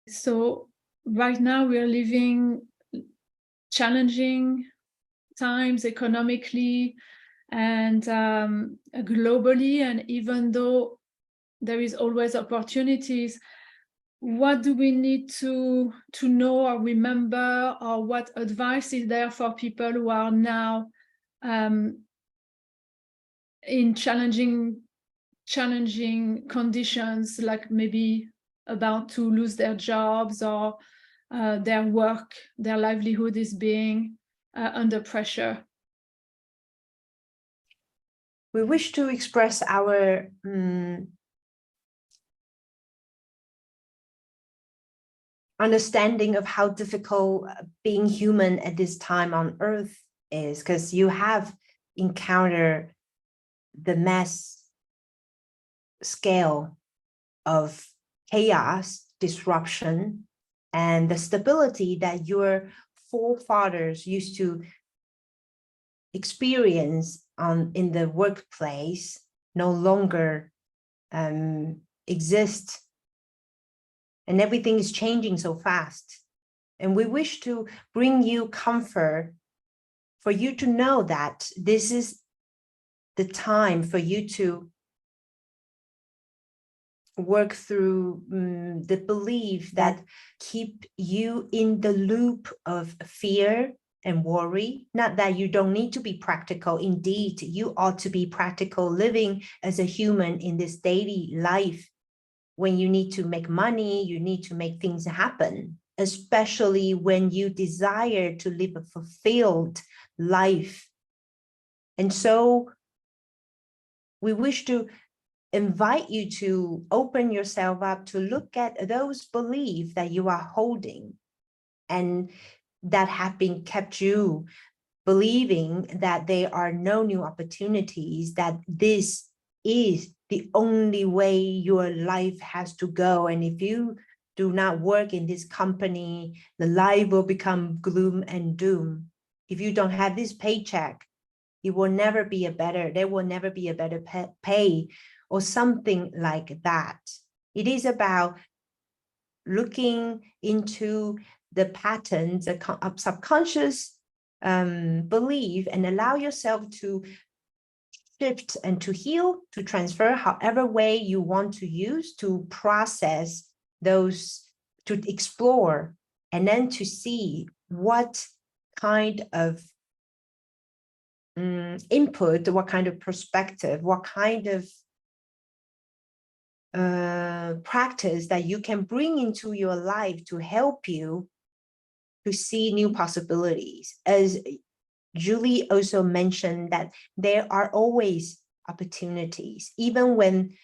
So right now we are living challenging times economically and globally, and even though there is always opportunities, what do we need to know or remember, or what advice is there for people who are now in challenging conditions, like maybe about to lose their jobs, or their work, their livelihood is being under pressure? We wish to express our understanding of how difficult being human at this time on Earth is, because you have encountered the mass scale of chaos, disruption, and the stability that your forefathers used to experience in the workplace no longer exist. And everything is changing so fast. And we wish to bring you comfort, for you to know that this is the time for you to work through the belief that keep you in the loop of fear and worry. Not that you don't need to be practical. Indeed, you ought to be practical, living as a human in this daily life. When you need to make money, you need to make things happen, especially when you desire to live a fulfilled life. And so we wish to invite you to open yourself up to look at those beliefs that you are holding and that have been kept you believing that there are no new opportunities, that this is the only way your life has to go. And if you do not work in this company, the life will become gloom and doom. If you don't have this paycheck, it will never be there will never be a better pay, or something like that. It is about looking into the patterns of subconscious belief and allow yourself to shift and to heal, to transfer however way you want to use, to process those, to explore, and then to see what kind of input, what kind of perspective, what kind of practice that you can bring into your life to help you to see new possibilities. As Julie also mentioned, that there are always opportunities, even when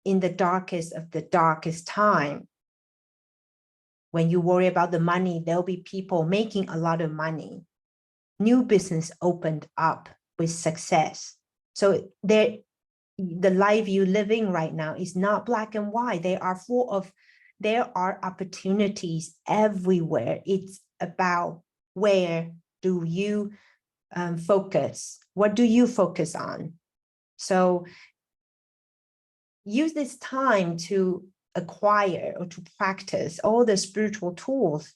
in the darkest of the darkest time, when you worry about the money, there'll be people making a lot of money. New business opened up with success. So the life you're living right now is not black and white. There are opportunities everywhere. It's about where do you focus? What do you focus on? So use this time to acquire or to practice all the spiritual tools,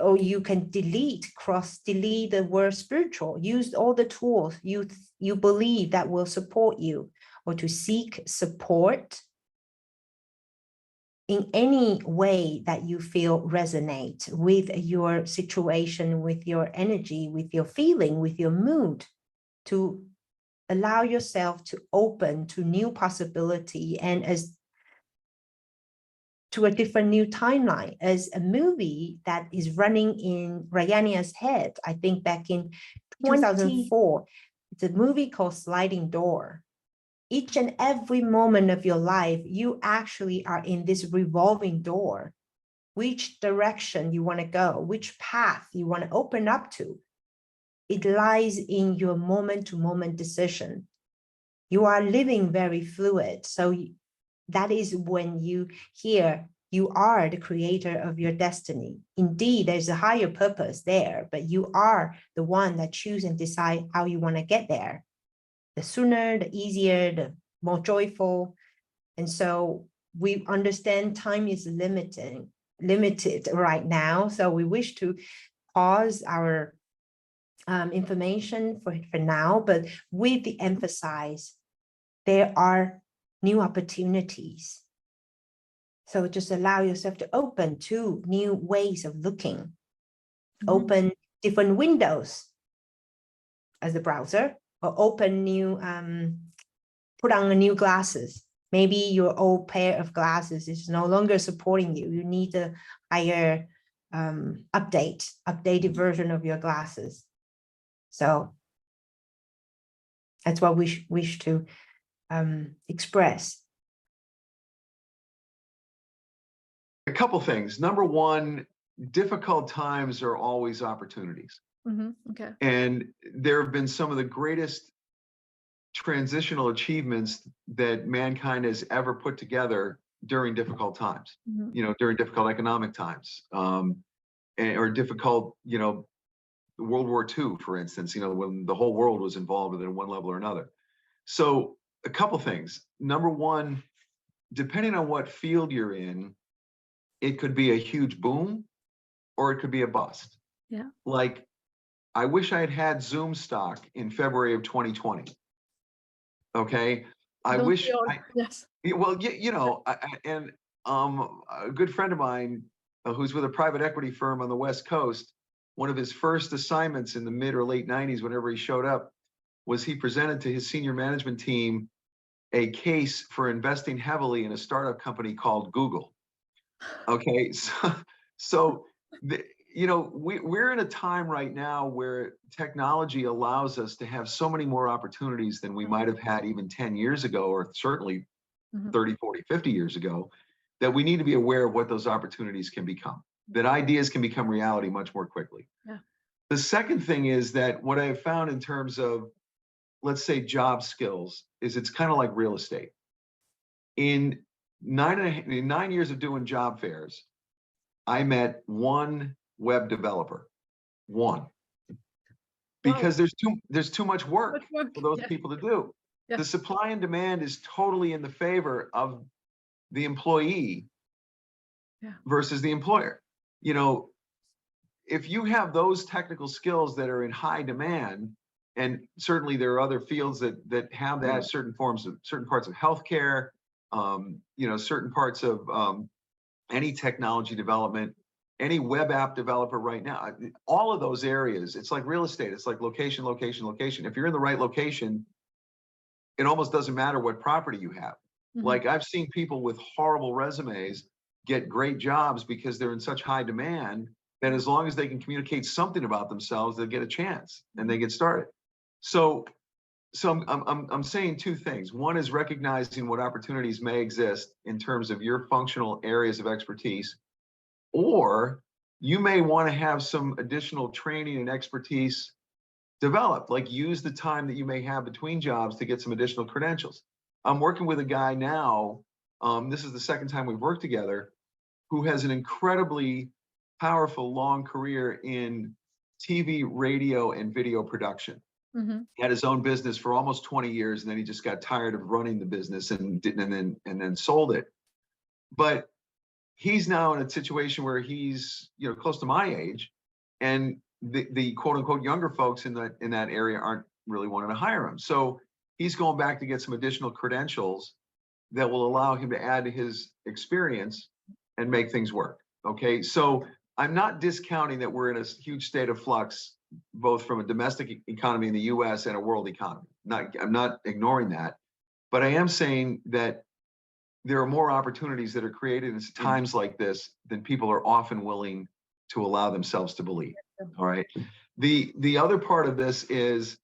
or you can delete the word spiritual. Use all the tools you believe that will support you, or to seek support in any way that you feel resonate with your situation, with your energy, with your feeling, with your mood, to allow yourself to open to new possibility and as to a different new timeline. As a movie that is running in Rayania's head, I think back in 2004, it's a movie called Sliding Door. Each and every moment of your life, you actually are in this revolving door. Which direction you want to go, which path you want to open up to, it lies in your moment-to-moment decision. You are living very fluid. So that is when you hear you are the creator of your destiny. Indeed, there's a higher purpose there, but you are the one that choose and decide how you want to get there. The sooner, the easier, the more joyful. And so we understand time is limited right now. So we wish to pause our information for now, but with the emphasis, there are new opportunities. So just allow yourself to open to new ways of looking, open different windows as a browser, or open new, put on a new glasses. Maybe your old pair of glasses is no longer supporting you. You need a higher updated version of your glasses. So that's what we wish to express. A couple things. Number one, difficult times are always opportunities. Okay. And there have been some of the greatest transitional achievements that mankind has ever put together during difficult times, during difficult economic times, or difficult, World War II, for instance, when the whole world was involved in one level or another. So a couple things. Number one, depending on what field you're in, it could be a huge boom or it could be a bust. Yeah. Like, I wish I had had Zoom stock in February of 2020. Okay. I wish. Yes. Well, and a good friend of mine who's with a private equity firm on the West Coast, one of his first assignments in the mid or late 90s, whenever he showed up, was he presented to his senior management team a case for investing heavily in a startup company called Google. Okay, so we're in a time right now where technology allows us to have so many more opportunities than we might have had even 10 years ago, or certainly 30, 40, 50 years ago, that we need to be aware of what those opportunities can become, that ideas can become reality much more quickly. Yeah. The second thing is that what I have found in terms of, let's say, job skills, is it's kind of like real estate. In 9 years of doing job fairs, I met one web developer, one, because there's too much work for those people to do. Yeah. The supply and demand is totally in the favor of the employee versus the employer. If you have those technical skills that are in high demand, and certainly there are other fields that have that, certain parts of healthcare, certain parts of any technology development, any web app developer right now, all of those areas, it's like real estate. It's like location, location, location. If you're in the right location, it almost doesn't matter what property you have. Like, I've seen people with horrible resumes get great jobs because they're in such high demand that as long as they can communicate something about themselves, they'll get a chance and they get started. So I'm saying two things. One is recognizing what opportunities may exist in terms of your functional areas of expertise, or you may want to have some additional training and expertise developed, like use the time that you may have between jobs to get some additional credentials. I'm working with a guy now, this is the second time we've worked together, who has an incredibly powerful long career in TV, radio, and video production. He had his own business for almost 20 years, and then he just got tired of running the business and then sold it. But he's now in a situation where he's close to my age, and the quote unquote younger folks in that area aren't really wanting to hire him. So he's going back to get some additional credentials that will allow him to add to his experience and make things work. Okay, so I'm not discounting that we're in a huge state of flux, both from a domestic economy in the US and a world economy. I'm not ignoring that, but I am saying that there are more opportunities that are created in times like this than people are often willing to allow themselves to believe. All right. The other part of this is,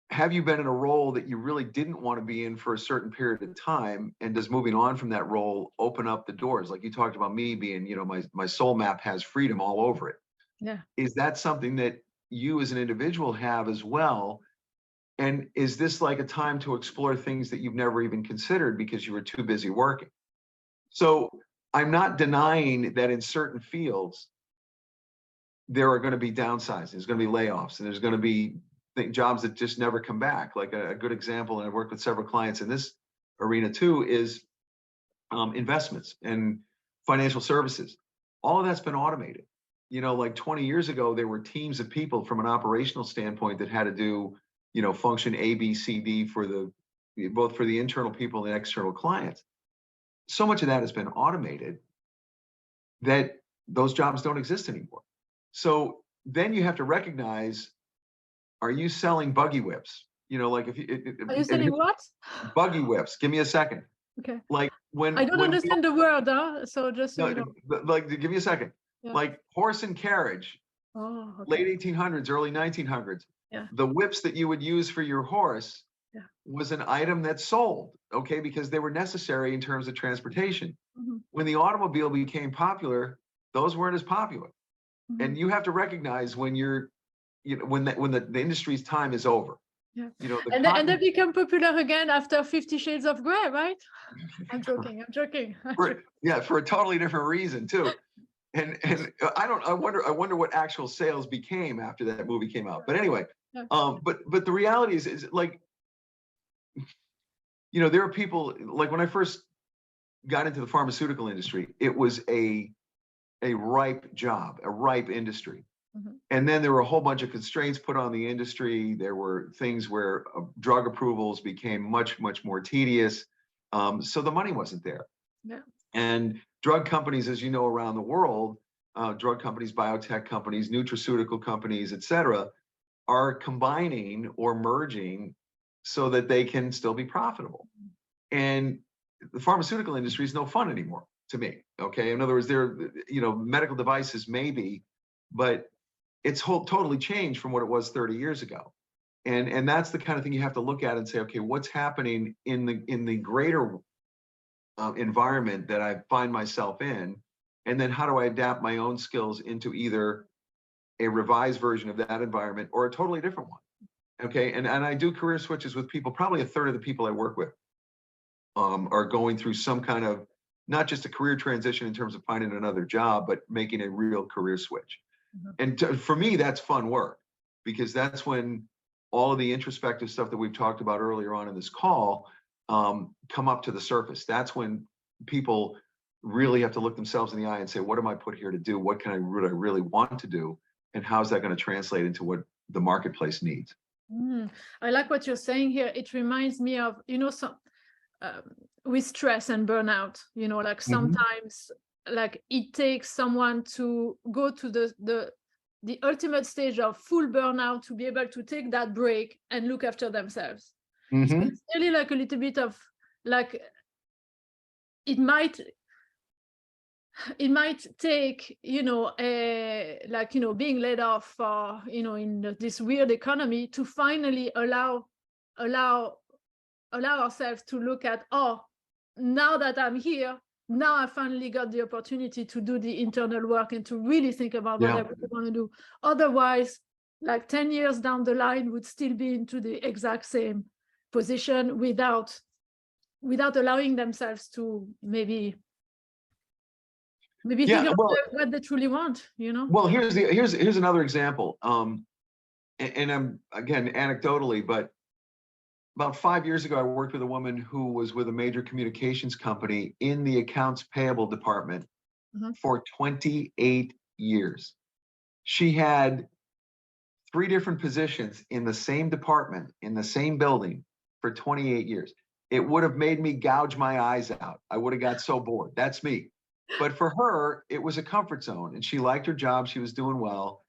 have you been in a role that you really didn't want to be in for a certain period of time, and does moving on from that role open up the doors? Like you talked about me being, my soul map has freedom all over it. Yeah. Is that something that you as an individual have as well? And is this like a time to explore things that you've never even considered because you were too busy working? So I'm not denying that in certain fields, there are going to be downsizing, there's going to be layoffs, and there's going to be jobs that just never come back. Like a good example, and I've worked with several clients in this arena too, is investments and financial services. All of that's been automated. You know, like 20 years ago, there were teams of people from an operational standpoint that had to do, you know, function A, B, C, D for both for the internal people and the external clients. So much of that has been automated that those jobs don't exist anymore. So then you have to recognize, are you selling buggy whips? You know, like if you Are you selling what? buggy whips? Give me a second. Okay. Like when I don't understand the word, so just so you know. like give me a second. Yeah. Like horse and carriage, Oh, okay. late 1800s, early 1900s. Yeah. The whips that you would use for your horse was an item that sold, okay, because they were necessary in terms of transportation. Mm-hmm. When the automobile became popular, those weren't as popular. Mm-hmm. And you have to recognize when you're, you know, when the industry's time is over. Yeah. You know, and they become popular again after 50 Shades of Grey, right? I'm joking. For a totally different reason too. And I wonder what actual sales became after that movie came out. But anyway, but the reality is like, you know, there are people, like when I first got into the pharmaceutical industry, it was a ripe job, a ripe industry. Mm-hmm. And then there were a whole bunch of constraints put on the industry. There were things where drug approvals became much, much more tedious. So the money wasn't there. Yeah. And drug companies, as you know, around the world, drug companies, biotech companies, nutraceutical companies, et cetera, are combining or merging so that they can still be profitable. And the pharmaceutical industry is no fun anymore to me. Okay. In other words, you know, medical devices maybe, but it's totally changed from what it was 30 years ago. And that's the kind of thing you have to look at and say, okay, what's happening in the greater environment that I find myself in? And then how do I adapt my own skills into either a revised version of that environment or a totally different one? Okay. And I do career switches with people. Probably a third of the people I work with are going through some kind of, not just a career transition in terms of finding another job, but making a real career switch. Mm-hmm. And for me, that's fun work, because that's when all of the introspective stuff that we've talked about earlier on in this call come up to the surface. That's when people really have to look themselves in the eye and say, what am I put here to do? What I really want to do? And how's that going to translate into what the marketplace needs? I like what you're saying here. It reminds me of, you know, some with stress and burnout, you know, like sometimes like it takes someone to go to the ultimate stage of full burnout to be able to take that break and look after themselves. So it's really like a little bit of like, it might take, you know, like, you know, being laid off for, you know, in this weird economy to finally allow ourselves to look at, oh, now that I'm here, now I finally got the opportunity to do the internal work and to really think about what I really want to do. Otherwise, like 10 years down the line, would still be into the exact same position without allowing themselves to maybe think about what they truly want, you know? Well, here's another example. And I'm, again, anecdotally, but about 5 years ago, I worked with a woman who was with a major communications company in the accounts payable department for 28 years. She had 3 different positions in the same department, in the same building for 28 years. It would have made me gouge my eyes out. I would have got so bored. That's me. But for her, it was a comfort zone, and she liked her job. She was doing well.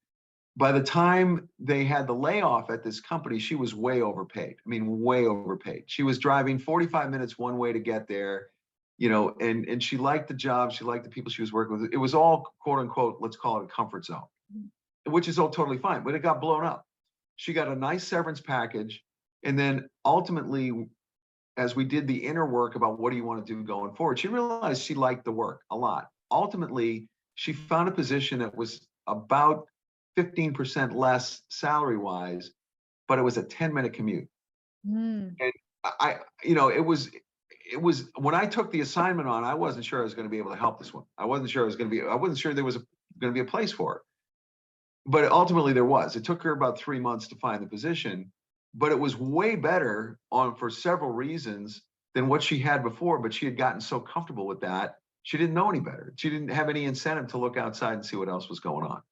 By the time they had the layoff at this company, she was way overpaid. I mean, way overpaid. She was driving 45 minutes one way to get there, you know, and she liked the job. She liked the people she was working with. It was all, quote unquote, let's call it a comfort zone, which is all totally fine, but it got blown up. She got a nice severance package. And then ultimately, as we did the inner work about what do you want to do going forward, she realized she liked the work a lot. Ultimately, she found a position that was about 15% less salary-wise, but it was a 10-minute commute. And I, you know, it was when I took the assignment on, I wasn't sure I was going to be able to help this one. I wasn't sure there was going to be a place for it. But ultimately there was. It took her about 3 months to find the position, but it was way better for several reasons than what she had before, but she had gotten so comfortable with that, she didn't know any better. She didn't have any incentive to look outside and see what else was going on.